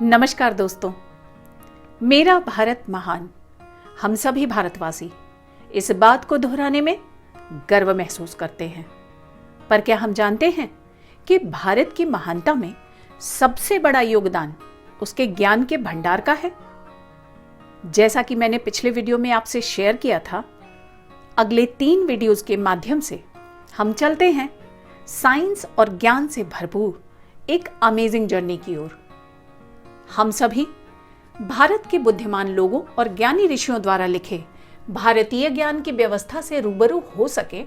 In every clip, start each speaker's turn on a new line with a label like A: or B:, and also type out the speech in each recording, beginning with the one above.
A: नमस्कार दोस्तों, मेरा भारत महान। हम सभी भारतवासी इस बात को दोहराने में गर्व महसूस करते हैं। पर क्या हम जानते हैं कि भारत की महानता में सबसे बड़ा योगदान उसके ज्ञान के भंडार का है? जैसा कि मैंने पिछले वीडियो में आपसे शेयर किया था, अगले 3 वीडियोस के माध्यम से हम चलते हैं साइंस और ज्ञान से भरपूर एक अमेजिंग जर्नी की ओर। हम सभी भारत के बुद्धिमान लोगों और ज्ञानी ऋषियों द्वारा लिखे भारतीय ज्ञान की व्यवस्था से रूबरू हो सके,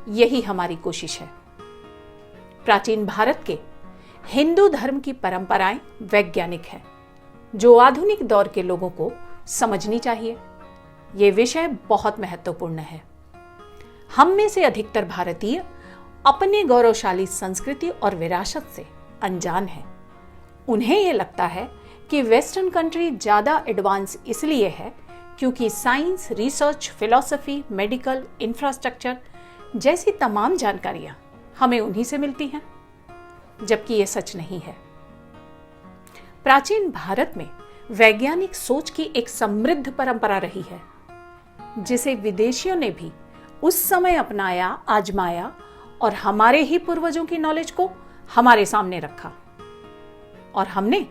A: यही हमारी कोशिश है। प्राचीन भारत के हिंदू धर्म की परंपराएं वैज्ञानिक है, जो आधुनिक दौर के लोगों को समझनी चाहिए। यह विषय बहुत महत्वपूर्ण है। हम में से अधिकतर भारतीय अपने गौरवशाली संस्कृति और विरासत से अनजान हैं। उन्हें यह लगता है कि वेस्टर्न कंट्री ज्यादा एडवांस इसलिए है क्योंकि science, research, philosophy, medical, infrastructure जैसी तमाम जानकारियां हमें उन्हीं से मिलती हैं, जबकि यह सच नहीं है। प्राचीन भारत में वैज्ञानिक सोच की एक समृद्ध परंपरा रही है, जिसे विदेशियों ने भी उस समय अपनाया, आजमाया और हमारे ही पूर्वजों की नॉलेज को हमारे सामने रखा। और हमने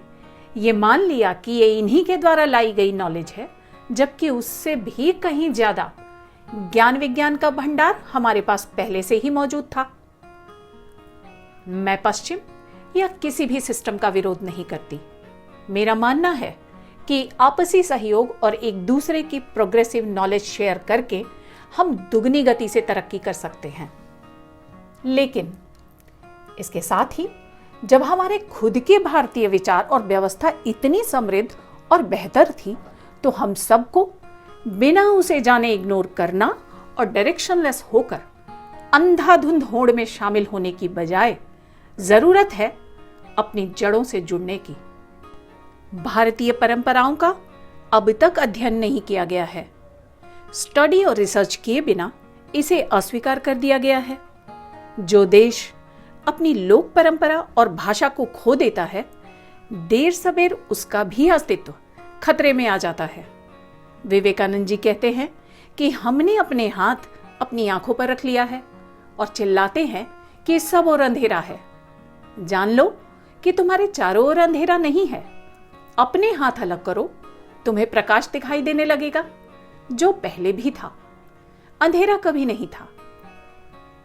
A: ये मान लिया कि ये इन्हीं के द्वारा लाई गई नॉलेज है, जबकि उससे भी कहीं ज्यादा ज्ञान विज्ञान का भंडार हमारे पास पहले से ही मौजूद था। मैं पश्चिम या किसी भी सिस्टम का विरोध नहीं करती। मेरा मानना है कि आपसी सहयोग और एक दूसरे की प्रोग्रेसिव नॉलेज शेयर करके हम दुगनी गति से तरक्की कर सकते हैं। लेकिन इसके साथ ही जब हमारे खुद के भारतीय विचार और व्यवस्था इतनी समृद्ध और बेहतर थी, तो हम सबको बिना उसे जाने इग्नोर करना और डायरेक्शनलेस होकर अंधाधुंध होड़ में शामिल होने की बजाय जरूरत है अपनी जड़ों से जुड़ने की। भारतीय परंपराओं का अब तक अध्ययन नहीं किया गया है। स्टडी और रिसर्च किए बिना इसे अस्वीकार कर दिया गया है। जो देश अपनी लोक परंपरा और भाषा को खो देता है, देर सबेर उसका भी अस्तित्व खतरे में आ जाता है। विवेकानंद जी कहते हैं कि हमने अपने हाथ अपनी आंखों पर रख लिया है और चिल्लाते हैं कि सब और अंधेरा है। जान लो कि तुम्हारे चारों ओर अंधेरा नहीं है। अपने हाथ अलग करो, तुम्हें प्रकाश दिखाई देने लगेगा, जो पहले भी था। अंधेरा कभी नहीं था।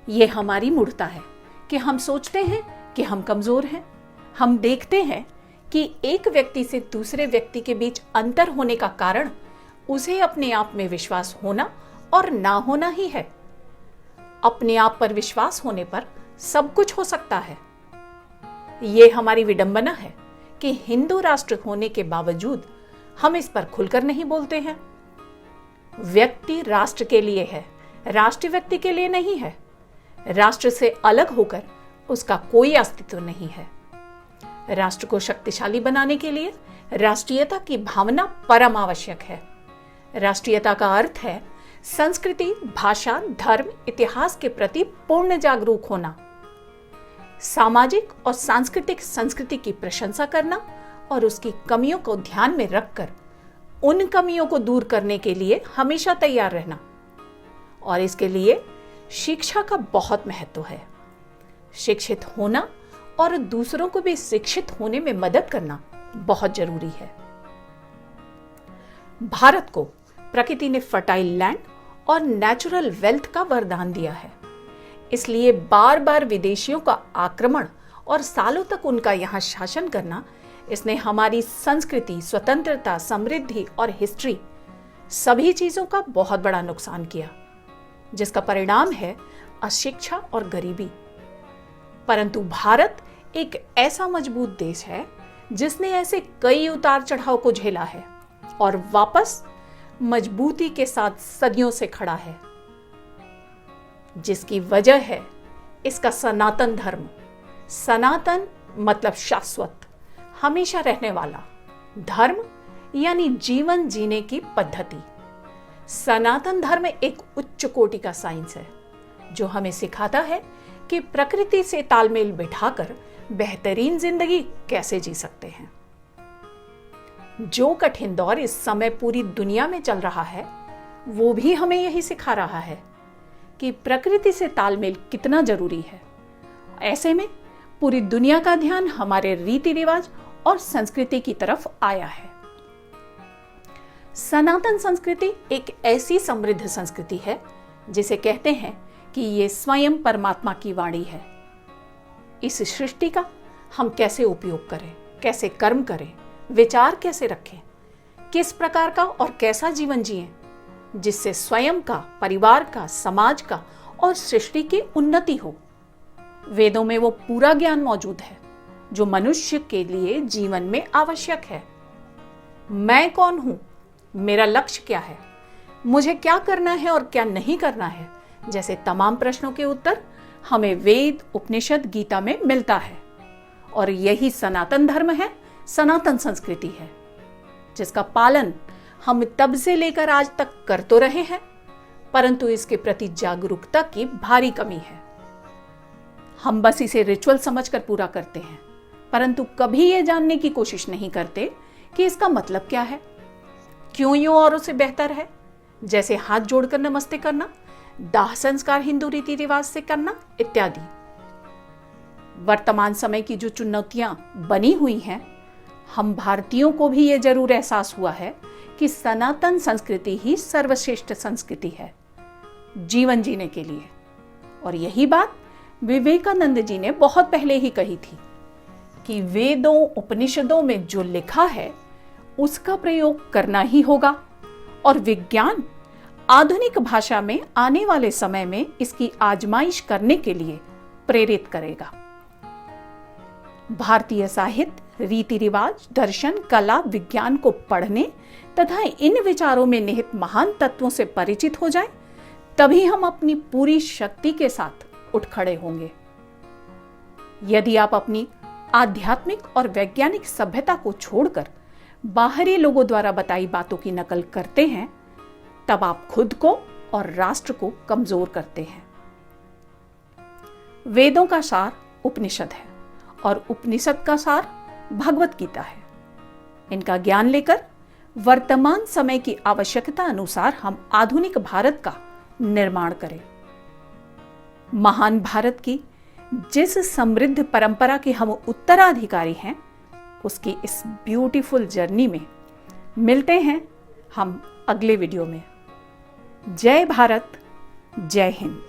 A: यह हमारी मूर्खता है कि हम सोचते हैं कि हम कमजोर हैं। हम देखते हैं कि एक व्यक्ति से दूसरे व्यक्ति के बीच अंतर होने का कारण उसे अपने आप में विश्वास होना और ना होना ही है। अपने आप पर विश्वास होने पर सब कुछ हो सकता है। यह हमारी विडंबना है कि हिंदू राष्ट्र होने के बावजूद हम इस पर खुलकर नहीं बोलते हैं। व्यक्ति राष्ट्र के लिए है, राष्ट्र व्यक्ति के लिए नहीं है। राष्ट्र से अलग होकर उसका कोई अस्तित्व नहीं है। राष्ट्र को शक्तिशाली बनाने के लिए राष्ट्रीयता की भावना परम आवश्यक है। राष्ट्रीयता का अर्थ है संस्कृति, भाषा, धर्म, इतिहास के प्रति पूर्ण जागरूक होना, सामाजिक और सांस्कृतिक संस्कृति की प्रशंसा करना और उसकी कमियों को ध्यान में रखकर उन कमियों को दूर करने के लिए हमेशा तैयार रहना। और इसके लिए शिक्षा का बहुत महत्व है। शिक्षित होना और दूसरों को भी शिक्षित होने में मदद करना बहुत जरूरी है। भारत को प्रकृति ने फर्टाइल लैंड और नेचुरल वेल्थ का वरदान दिया है। इसलिए बार बार विदेशियों का आक्रमण और सालों तक उनका यहां शासन करना, इसने हमारी संस्कृति, स्वतंत्रता, समृद्धि और हिस्ट्री सभी चीजों का बहुत बड़ा नुकसान किया, जिसका परिणाम है अशिक्षा और गरीबी। परंतु भारत एक ऐसा मजबूत देश है जिसने ऐसे कई उतार चढ़ाव को झेला है और वापस मजबूती के साथ सदियों से खड़ा है, जिसकी वजह है इसका सनातन धर्म। सनातन मतलब शाश्वत, हमेशा रहने वाला। धर्म यानी जीवन जीने की पद्धति। सनातन धर्म एक उच्च कोटि का साइंस है जो हमें सिखाता है कि प्रकृति से तालमेल बिठाकर बेहतरीन जिंदगी कैसे जी सकते हैं। जो कठिन दौर इस समय पूरी दुनिया में चल रहा है वो भी हमें यही सिखा रहा है कि प्रकृति से तालमेल कितना जरूरी है। ऐसे में पूरी दुनिया का ध्यान हमारे रीति रिवाज और संस्कृति की तरफ आया है। सनातन संस्कृति एक ऐसी समृद्ध संस्कृति है जिसे कहते हैं कि ये स्वयं परमात्मा की वाणी है। इस सृष्टि का हम कैसे उपयोग करें, कैसे कर्म करें, विचार कैसे रखें, किस प्रकार का और कैसा जीवन जिएं जिससे स्वयं का, परिवार का, समाज का और सृष्टि की उन्नति हो। वेदों में वो पूरा ज्ञान मौजूद है जो मनुष्य के लिए जीवन में आवश्यक है। मैं कौन हूं, मेरा लक्ष्य क्या है, मुझे क्या करना है और क्या नहीं करना है जैसे तमाम प्रश्नों के उत्तर हमें वेद, उपनिषद, गीता में मिलता है। और यही सनातन धर्म है, सनातन संस्कृति है जिसका पालन हम तब से लेकर आज तक कर तो रहे हैं, परंतु इसके प्रति जागरूकता की भारी कमी है। हम बस इसे रिचुअल समझकर पूरा करते हैं, परंतु कभी यह जानने की कोशिश नहीं करते कि इसका मतलब क्या है, क्यों यूं औरों से बेहतर है, जैसे हाथ जोड़कर नमस्ते करना, दाह संस्कार हिंदू रीति रिवाज से करना इत्यादि। वर्तमान समय की जो चुनौतियां बनी हुई हैं, हम भारतीयों को भी ये जरूर एहसास हुआ है कि सनातन संस्कृति ही सर्वश्रेष्ठ संस्कृति है जीवन जीने के लिए। और यही बात विवेकानंद जी ने बहुत पहले ही कही थी कि वेदों, उपनिषदों में जो लिखा है उसका प्रयोग करना ही होगा और विज्ञान आधुनिक भाषा में आने वाले समय में इसकी आजमाइश करने के लिए प्रेरित करेगा। भारतीय साहित्य, रीति रिवाज, दर्शन, कला, विज्ञान को पढ़ने तथा इन विचारों में निहित महान तत्वों से परिचित हो जाएं, तभी हम अपनी पूरी शक्ति के साथ उठ खड़े होंगे। यदि आप अपनी आध्यात्मिक और वैज्ञानिक सभ्यता को छोड़कर बाहरी लोगों द्वारा बताई बातों की नकल करते हैं, तब आप खुद को और राष्ट्र को कमजोर करते हैं। वेदों का सार उपनिषद है और उपनिषद का सार भगवत गीता है। इनका ज्ञान लेकर वर्तमान समय की आवश्यकता अनुसार हम आधुनिक भारत का निर्माण करें। महान भारत की जिस समृद्ध परंपरा के हम उत्तराधिकारी हैं, उसकी इस ब्यूटीफुल जर्नी में मिलते हैं हम अगले वीडियो में। जय भारत, जय हिंद।